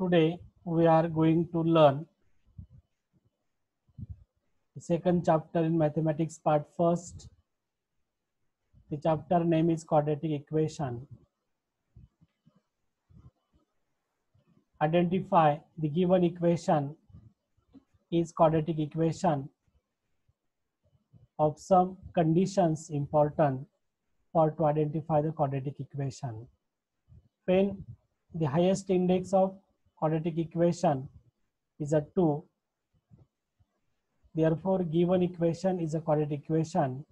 Today we are going to learn the second chapter in mathematics part first. The chapter name is quadratic equation. Identify the given equation is quadratic equation of some conditions important for to identify the quadratic equation. When the highest index of quadratic equation is a 2, therefore given equation is a quadratic equation,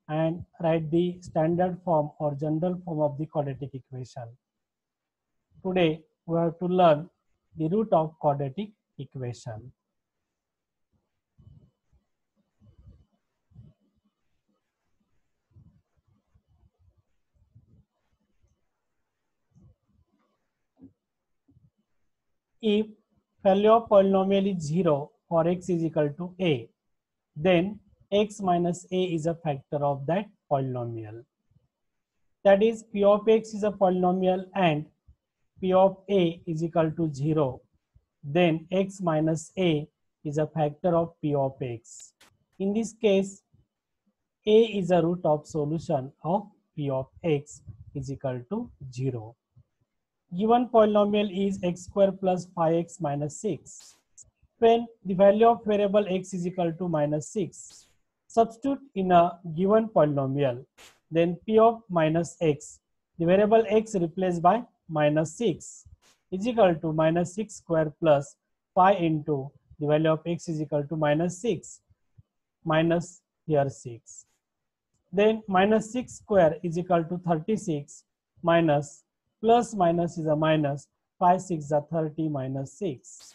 and write the standard form or general form of the quadratic equation. Today we have to learn the root of quadratic equation. If value of polynomial is 0 for x is equal to a, then x minus a is a factor of that polynomial. That is, p of x is a polynomial and p of a is equal to 0, then x minus a is a factor of p of x. In this case, a is a root of solution of p of x is equal to 0. Given polynomial is x square plus 5x minus 6. When the value of variable x is equal to minus 6, substitute in a given polynomial, then p of minus x, the variable x replaced by minus 6 is equal to minus 6 square plus 5 into the value of x is equal to minus 6 minus here 6. Then minus 6 square is equal to 36 minus plus minus is a minus 5 6 is a 30 minus 6.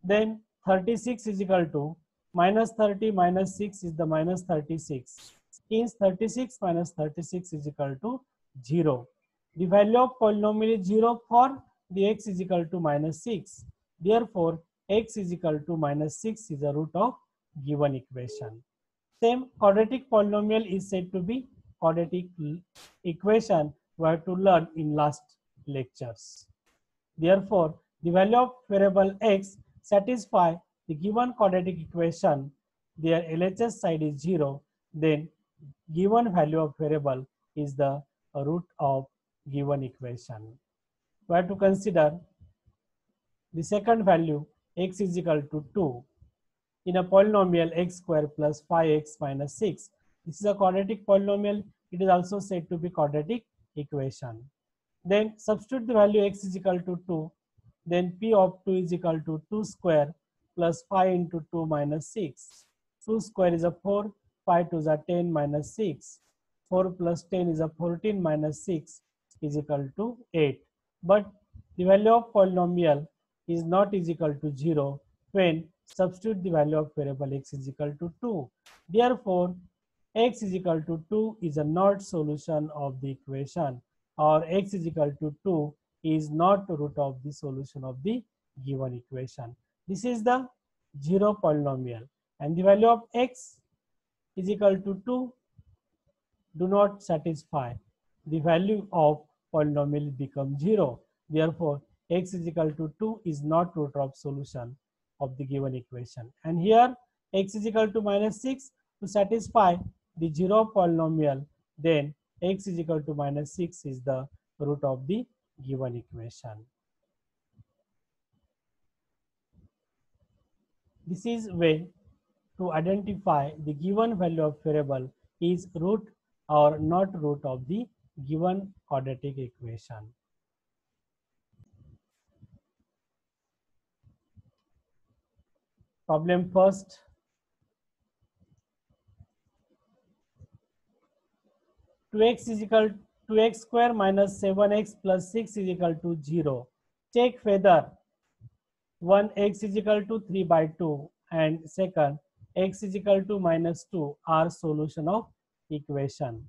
Then 36 is equal to minus 30 minus 6 is the minus 36. Hence 36 minus 36 is equal to 0. The value of polynomial is 0 for the x is equal to minus 6. Therefore, x is equal to minus 6 is the root of given equation. Same quadratic polynomial is said to be quadratic equation we have to learn in last lectures. Therefore, the value of variable x satisfy the given quadratic equation, their LHS side is 0, then given value of variable is the root of given equation. We have to consider the second value x is equal to 2 in a polynomial x square plus 5x minus 6. This is a quadratic polynomial. It is also said to be quadratic equation. Then substitute the value x is equal to 2. Then p of 2 is equal to 2 square plus 5 into 2 minus 6. 2 square is a 4, 5 2 is a 10 minus 6. 4 plus 10 is a 14 minus 6 is equal to 8. But the value of polynomial is not is equal to 0 when substitute the value of variable x is equal to 2. Therefore, x is equal to 2 is a not solution of the equation, or x is equal to 2 is not root of the solution of the given equation. This is the 0 polynomial, and the value of x is equal to 2 do not satisfy. The value of polynomial becomes 0. Therefore, x is equal to 2 is not root of solution of the given equation. And here x is equal to minus 6 to satisfy the 0 polynomial, then x is equal to minus 6 is the root of the given equation. This is when to identify the given value of variable is root or not root of the given quadratic equation. Problem first. To x is equal to x square minus 7x plus 6 is equal to 0. Check whether 1 x is equal to 3 by 2 and second x is equal to minus 2 are solution of equation.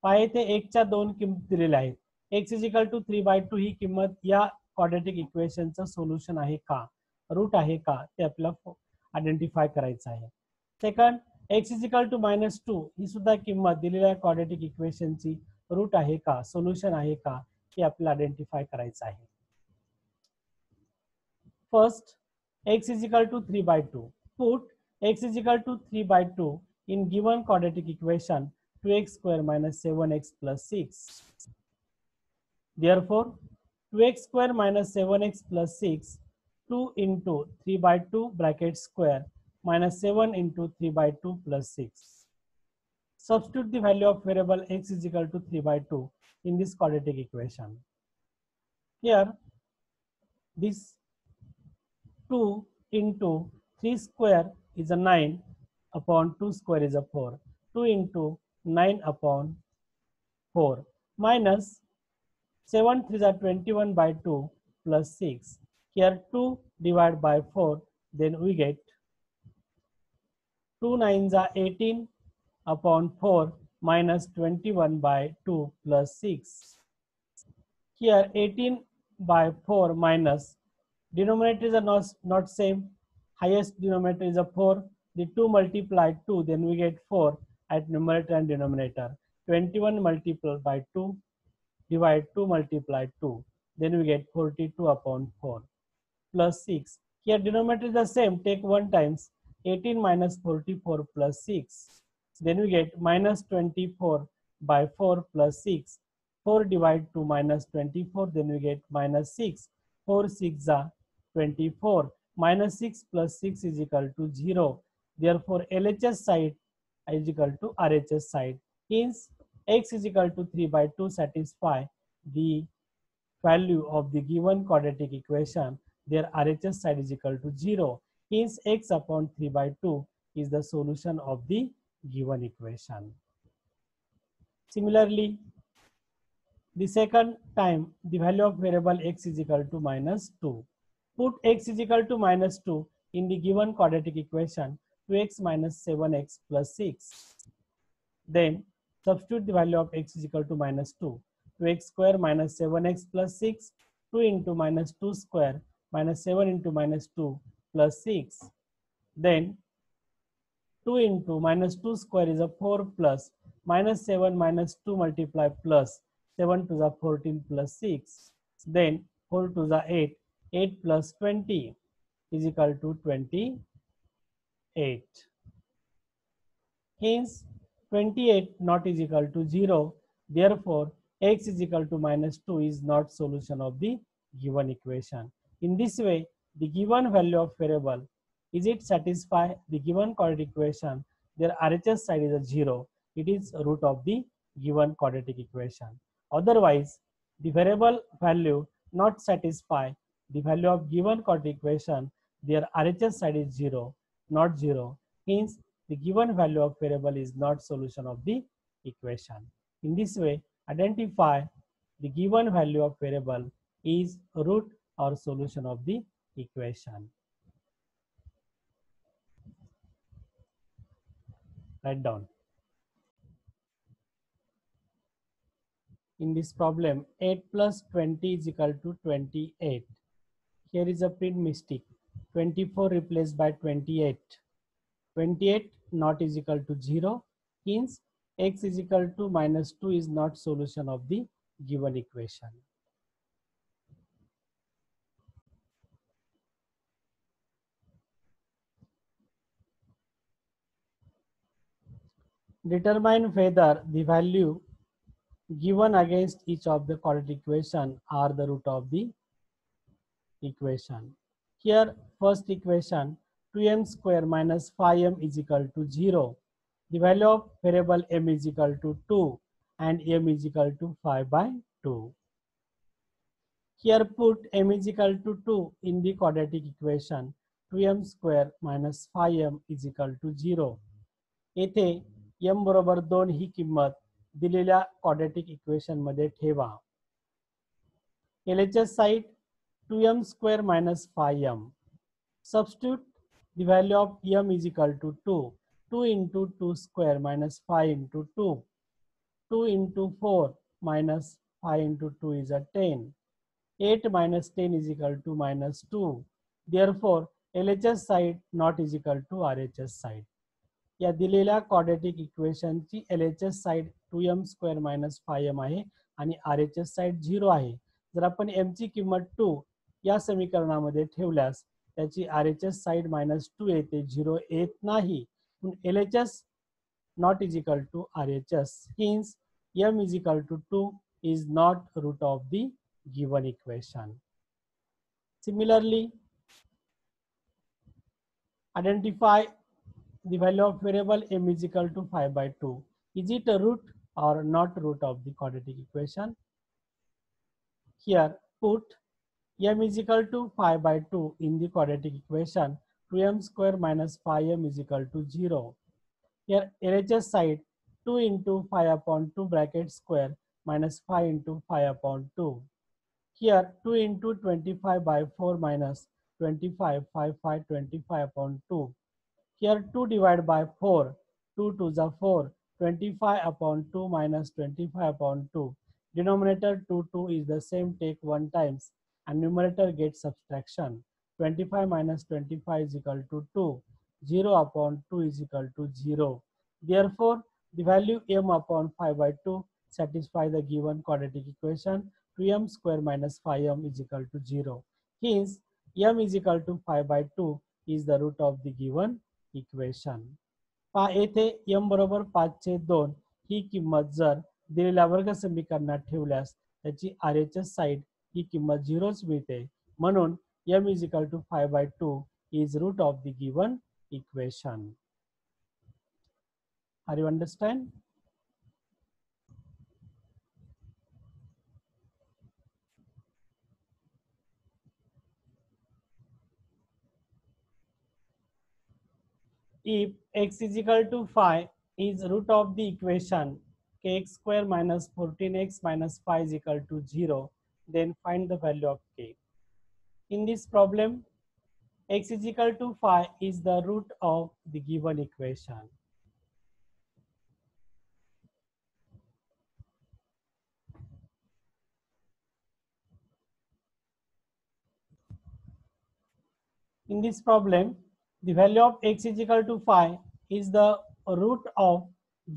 पहा येथे x च्या दोन किंमती दिलेल्या आहेत. x is equal to 3 by 2 ही किंमत या quadratic इक्वेशनचं solution आहे का, रूट आहे का, ते आपल्याला आयडेंटिफाय करायचं आहे. Second x is equal to minus 2 ही सुद्धा किंमत दिलेल्या क्वाड्रेटिक इक्वेशनची रूट आहे का, सोल्युशन आहे का, हे आपल्याला आयडेंटिफाय करायचं आहे. First, x is equal to 3 by 2. Put x is equal to 3 by 2 in given quadratic equation 2x square minus 7x plus 6. Therefore, 2x square minus 7x plus 6, 2 into 3 by 2 bracket square minus 7 into 3 by 2 plus 6. Substitute the value of variable x is equal to 3 by 2 in this quadratic equation. Here, this 2 into 3 square is a 9 upon 2 square is a 4. 2 into 9 upon 4 minus 7 3 are 21 by 2 plus 6. Here 2 divided by 4, then we get 2 9s are 18 upon 4 minus 21 by 2 plus 6. Here 18 by 4 minus denominators are not same. Highest denominator is a 4. The 2 multiplied 2, then we get 4 at numerator and denominator. 21 multiplied by 2 divide 2 multiplied 2, then we get 42 upon 4 plus 6. Here denominator is the same, take 1 times 18 minus 44 plus 6, then we get minus 24 by 4 plus 6. 4 divide 2 minus 24, then we get minus 6. 4 6 are 24. Minus 6 plus 6 is equal to 0. Therefore, LHS side is equal to RHS side. Hence, x is equal to 3 by 2 satisfy the value of the given quadratic equation. Their RHS side is equal to 0. Hence, x upon 3 by 2 is the solution of the given equation. Similarly, the second time, the value of variable x is equal to minus 2. Put x is equal to minus 2 in the given quadratic equation 2x minus 7x plus 6. Then substitute the value of x is equal to minus 2. 2x square minus 7x plus 6. 2 into minus 2 square minus 7 into minus 2 plus 6. Then 2 into minus 2 square is a 4 plus minus 7 minus 2 multiply plus 7 to the 14 plus 6. Then 4 to the 8. 8 plus 20 is equal to 28. Hence, 28 not is equal to 0. Therefore, x is equal to minus 2 is not solution of the given equation. In this way, the given value of variable, is it satisfy the given quadratic equation? Their RHS side is a 0. It is root of the given quadratic equation. Otherwise, the variable value not satisfy the value of given quadratic equation. Their RHS side is 0, not 0. Hence, the given value of variable is not solution of the equation. In this way, identify the given value of variable is root or solution of the equation. Write down. In this problem, 8 plus 20 is equal to 28. Here is a print mistake. 24 replaced by 28. 28 not is equal to 0. Hence, x is equal to minus 2 is not solution of the given equation. Determine whether the value given against each of the quadratic equation are the root of the equation. Here, first equation 2m square minus 5m is equal to 0. The value of variable m is equal to 2 and m is equal to 5 by 2. Here put m is equal to 2 in the quadratic equation 2m square minus 5m is equal to 0. येथे m बरोबर 2 ही किंमत दिलेल्या quadratic equation मध्ये ठेवा. LHS side 2m square minus 5m. Substitute the value of m is equal to 2. 2 into 2 square minus 5 into 2. 2 into 4 minus 5 into 2 is a 10. 8 minus 10 is equal to minus 2. Therefore, LHS side not is equal to RHS side. या दिलेल्या quadratic इक्वेशनची LHS side 2m square minus 5m आहे आणि RHS side 0 आहे. जर आपण m ची किंमत 2 या समीकरणामध्ये ठेवल्यास त्याची RHS साइड -2 येते, 0 येत नाही. LHS not is equal to RHS. Hence, m is equal to 2 is not root of the given equation. Similarly, identify the value of variable m is equal to 5/2. Is it a root or not root of the quadratic equation? Here, put m is equal to 5/2 in the quadratic equation. 2m square minus 5m is equal to 0. Here LHS side 2 into 5 upon 2 bracket square minus 5 into 5 upon 2. Here 2 into 25 by 4 minus 25, 5 25 upon 2. Here 2 divided by 4, 2 to the 4, 25 upon 2 minus 25 upon 2. Denominator 2 is the same, take 1 times, and numerator gets subtraction. 25 minus 25 is equal to 2. 0 upon 2 is equal to 0. Therefore, the value m upon 5/2 satisfy the given quadratic equation. 2m square minus 5m is equal to 0. Hence, m is equal to 5/2 is the root of the given equation. पहा येथे m बरोबर 5/2 ही किंमत जर दिलेल्या वर्ग समीकरणात ठेवल्यास त्याची RHS साइड ही किंमत 0च मिळते. म्हणून m is equal to 5/2 is root of the given equation. Are you understand? If x is equal to 5 is root of the equation kx square minus 14x minus 5 is equal to 0, then find the value of k. In this problem, x is equal to 5 is the root of the given equation. In this problem, the value of x is equal to 5 is the root of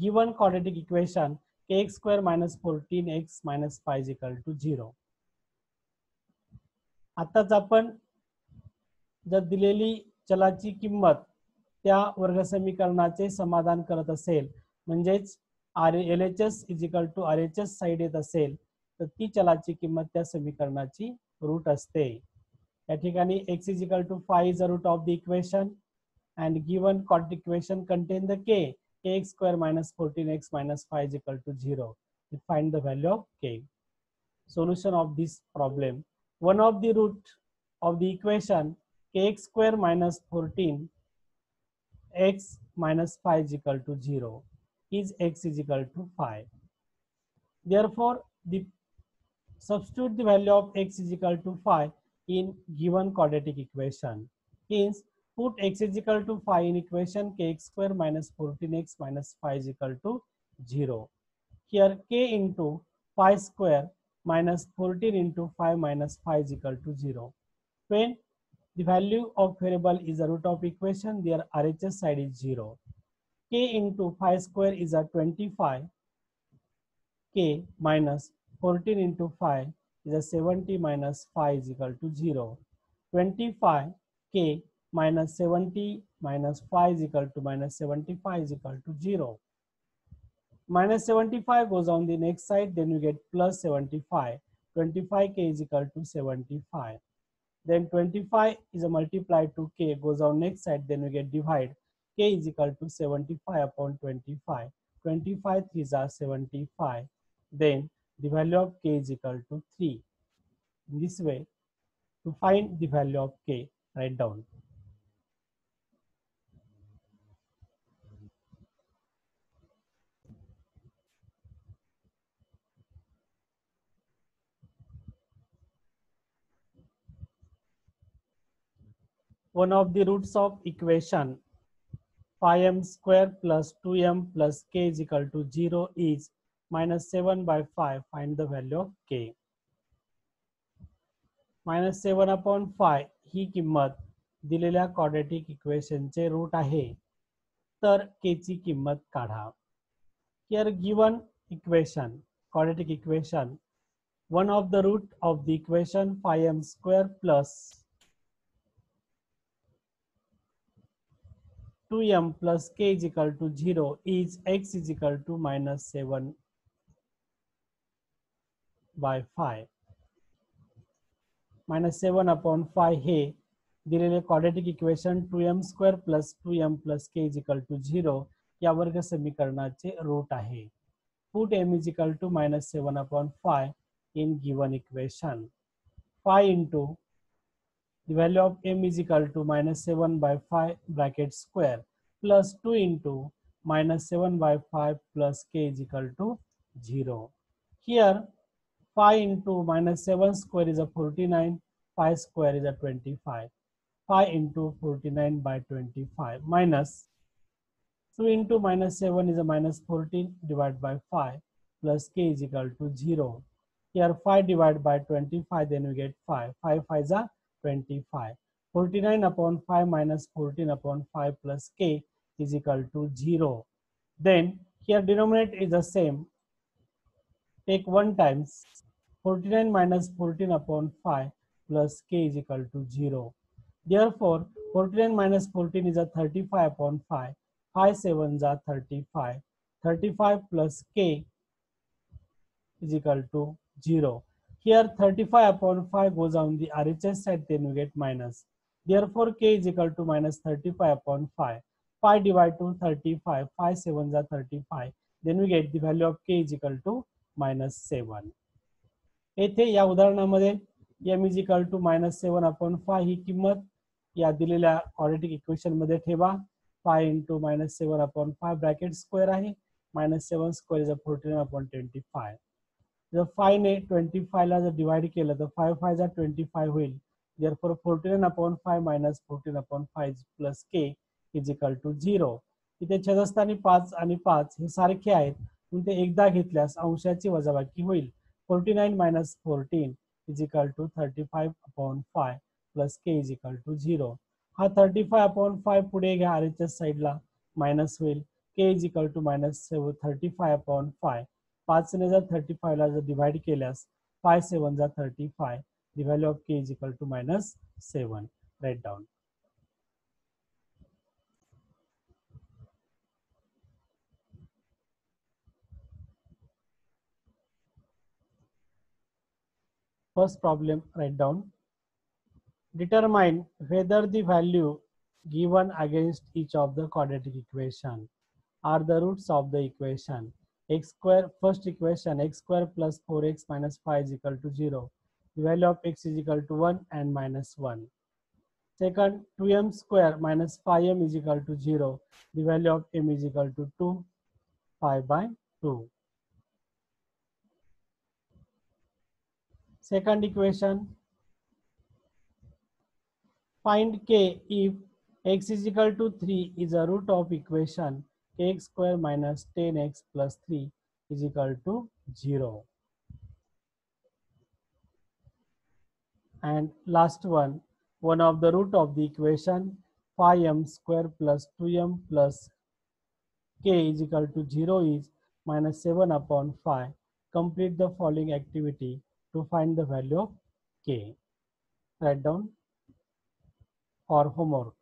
given quadratic equation kx square minus 14x minus 5 is equal to 0. आताच आपण जर दिलेली चलाची किंमत त्या वर्गसमीकरणाचे समाधान करत असेल, म्हणजेच LHS is equal to RHS side येत असेल, तर ती चलाची किंमत त्या समीकरणाची रूट असते. या ठिकाणी x is equal to 5 is the root of the equation and given quadratic equation contain the kx square minus 14x minus 5 is equal to 0. We find the value of k. Solution of this problem. One of the root of the equation kx square minus 14 x minus 5 is equal to 0 is x is equal to 5. Therefore, the substitute the value of x is equal to 5 in given quadratic equation. Hence, put x is equal to 5 in equation kx square minus 14x minus 5 is equal to 0. Here k into 5 square minus 14 into 5 minus 5 is equal to 0. When the value of variable is the root of equation, their RHS side is 0. K into 5 square is a 25. K minus 14 into 5 is a 70 minus 5 is equal to 0. 25 K minus 70 minus 5 is equal to minus 75 is equal to 0. Minus 75 goes on the next side, then you get plus 75. 25k is equal to 75. Then 25 is a multiplied to k, goes on next side, then we get divide. K is equal to 75 upon 25. 25 3s are 75. Then the value of k is equal to 3. In this way, to find the value of k, write down. One of the roots of equation 5m square plus 2m plus k is equal to 0 is minus 7 by 5. Find the value of k. Minus 7 upon 5 ही किंमत दिलेल्या quadratic इक्वेशनचे root आहे. तर k ची किंमत काढा. Here given equation, quadratic equation one of the root of the equation phi m square plus 2m plus k is equal to 0 is x is equal to minus 7 by 5. minus 7 upon 5 हे दिलेले quadratic equation 2m square plus 2m plus k is equal to 0 या वर्ग समीकरणाचे root आहे. Put m is equal to minus 7 upon 5 in given equation. 5 into the value of m is equal to minus 7 by 5 bracket square plus 2 into minus 7 by 5 plus k is equal to 0. Here 5 into minus 7 square is a 49, 5 square is a 25. 5 into 49 by 25 minus 2 into minus 7 is a minus 14 divided by 5 plus k is equal to 0. Here 5 divided by 25, then we get 5. 5 5 is a 25. 49 upon 5 minus 14 upon 5 plus k is equal to 0. Then here denominator is the same. Take 1 times 49 minus 14 upon 5 plus k is equal to 0. Therefore, 49 minus 14 is a 35 upon 5. 5 sevens are 35. 35 plus k is equal to 0. Here 35 upon 5 goes on the RHS side, then we get minus. Therefore, k is equal to minus 35 upon 5. 5 divided to 35. 5 sevens are 35. Then we get the value of k is equal to minus 7. येथे या उदाहरणामध्ये m is equal to minus 7 upon 5 ही किंमत या दिलेल्या quadratic equation मध्ये ठेवा. 5 into minus 7 upon 5 bracket square आहे. minus 7 square is a 14 upon 25. जर 5 ने 25 ला जर डिवाइड केलं तर 5 5 जा 25 होईल. Therefore 14 upon 5 minus 14 upon 5 plus k is equal to 0. इथे छेदस्थानी 5 आणि 5 हे सारखे आहेत, म्हणून ते एकदा घेतल्यास अंशाची वजाबाकी होईल. 49 minus 14 is equal to 35 upon 5 plus k is equal to 0. हा 35 upon 5 पुढे घ्या RHS साइडला मायनस होईल. k is equal to minus 35 upon 5. 5 ने जर 35 ला जर डिवाइड केल्यास 5 7 जा 35. The value of k is equal to minus 7. Write down. First problem, write down. Determine whether the value given against each of the quadratic equation are the roots of the equation. X square, first equation, x square plus 4x minus 5 is equal to 0. The value of x is equal to 1 and minus 1. Second, 2m square minus 5m is equal to 0. The value of m is equal to 2 pi by 2. Second equation, find k if x is equal to 3 is a root of equation kx square minus 10x plus 3 is equal to 0. And last one of the root of the equation phi m square plus 2m plus k is equal to 0 is minus 7 upon 5. Complete the following activity to find the value of k. Write down for homework.